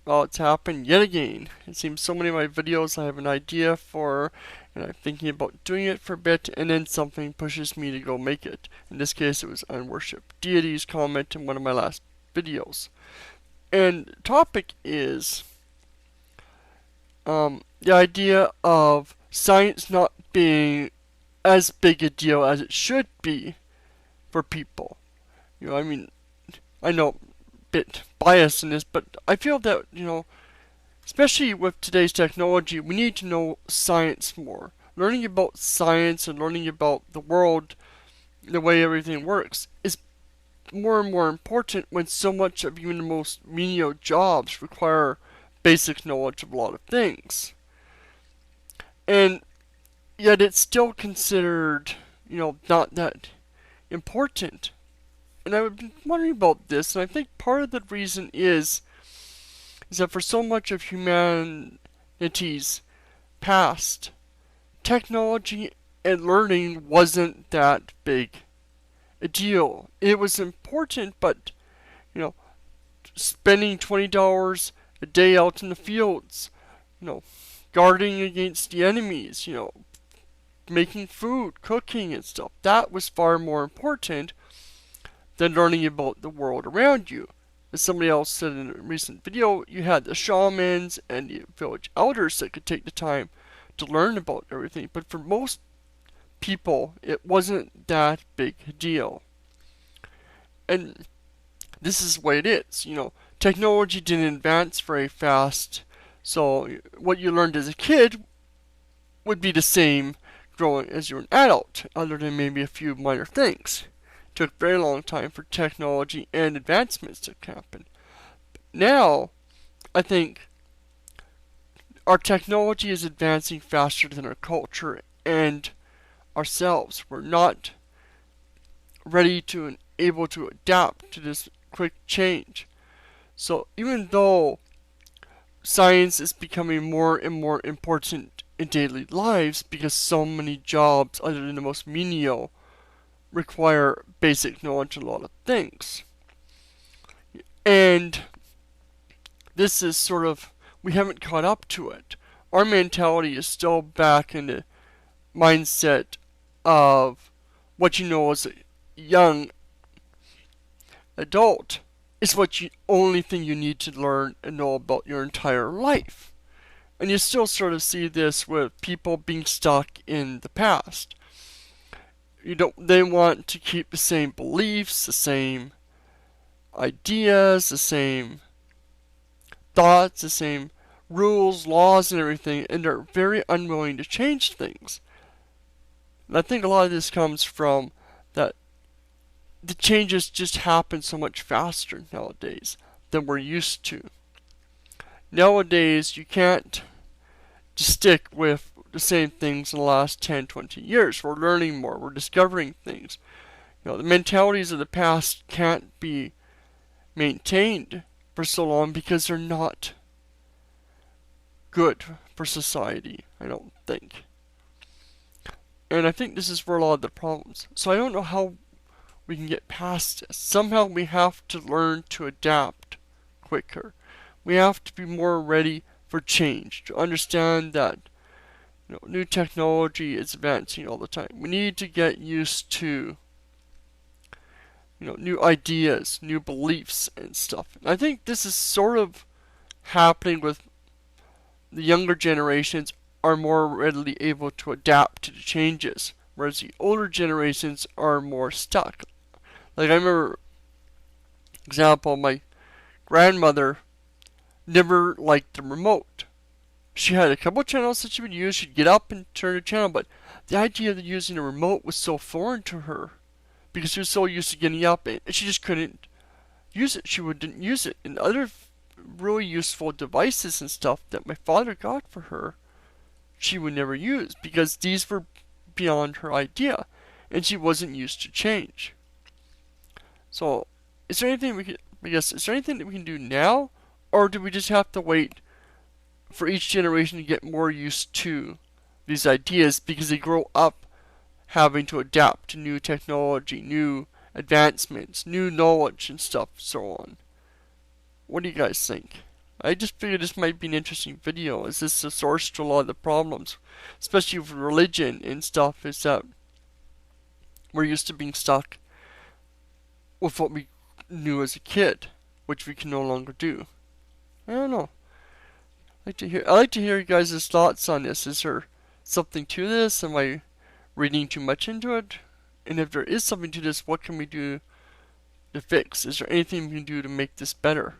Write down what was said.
Well, it's happened yet again. It seems so many of my videos I have an idea for, and I'm thinking about doing it for a bit, and then something pushes me to go make it. In this case, it was unworship deities comment in one of my last videos. And the topic is the idea of science not being as big a deal as it should be for people. I mean, I know a bit biased in this, but I feel that, especially with today's technology, we need to know science more. Learning about science and learning about the world, the way everything works, is more and more important when so much of even the most menial jobs require basic knowledge of a lot of things. And yet it's still considered, not that important. And I've been wondering about this, and I think part of the reason is that for so much of humanity's past, technology and learning wasn't that big a deal. It was important, but you know, spending $20 a day out in the fields, guarding against the enemies, making food, cooking and stuff. That was far more important than learning about the world around you. As somebody else said in a recent video, you had the shamans and the village elders that could take the time to learn about everything. But for most people, it wasn't that big a deal. And this is the way it is. Technology didn't advance very fast. So what you learned as a kid would be the same growing as you're an adult, other than maybe a few minor things. It took a very long time for technology and advancements to happen. Now, I think our technology is advancing faster than our culture and ourselves. We're not ready to and able to adapt to this quick change. So even though science is becoming more and more important in daily lives because so many jobs, other than the most menial, require basic knowledge of a lot of things. And this is sort of, we haven't caught up to it. Our mentality is still back in the mindset of what you know as a young adult is what you only thing you need to learn and know about your entire life. And you still sort of see this with people being stuck in the past. They want to keep the same beliefs, the same ideas, the same thoughts, the same rules, laws, and everything, and they're very unwilling to change things. And I think a lot of this comes from that the changes just happen so much faster nowadays than we're used to. Nowadays, you can't just stick with the same things in the last 10, 20 years. We're learning more, we're discovering things. The mentalities of the past can't be maintained for so long because they're not good for society, I don't think. And I think this is where a lot of the problems. So I don't know how we can get past this. Somehow we have to learn to adapt quicker. We have to be more ready for change, to understand that new technology is advancing all the time. We need to get used to new ideas, new beliefs and stuff. And I think this is sort of happening with the younger generations are more readily able to adapt to the changes, whereas the older generations are more stuck. Like I remember, example, my grandmother never liked the remote. She had a couple channels that she would use. She'd get up and turn a channel, but the idea of using a remote was so foreign to her because she was so used to getting up and she just couldn't use it. She wouldn't use it. And other really useful devices and stuff that my father got for her, she would never use because these were beyond her idea and she wasn't used to change. So, is there anything that we can do now, or do we just have to wait for each generation to get more used to these ideas because they grow up having to adapt to new technology, new advancements, new knowledge and stuff, so on? What do you guys think? I just figured this might be an interesting video, as this is the source to a lot of the problems, especially with religion and stuff, is that we're used to being stuck with what we knew as a kid, which we can no longer do. I don't know. I'd like to hear you guys' thoughts on this. Is there something to this? Am I reading too much into it? And if there is something to this, what can we do to fix? Is there anything we can do to make this better?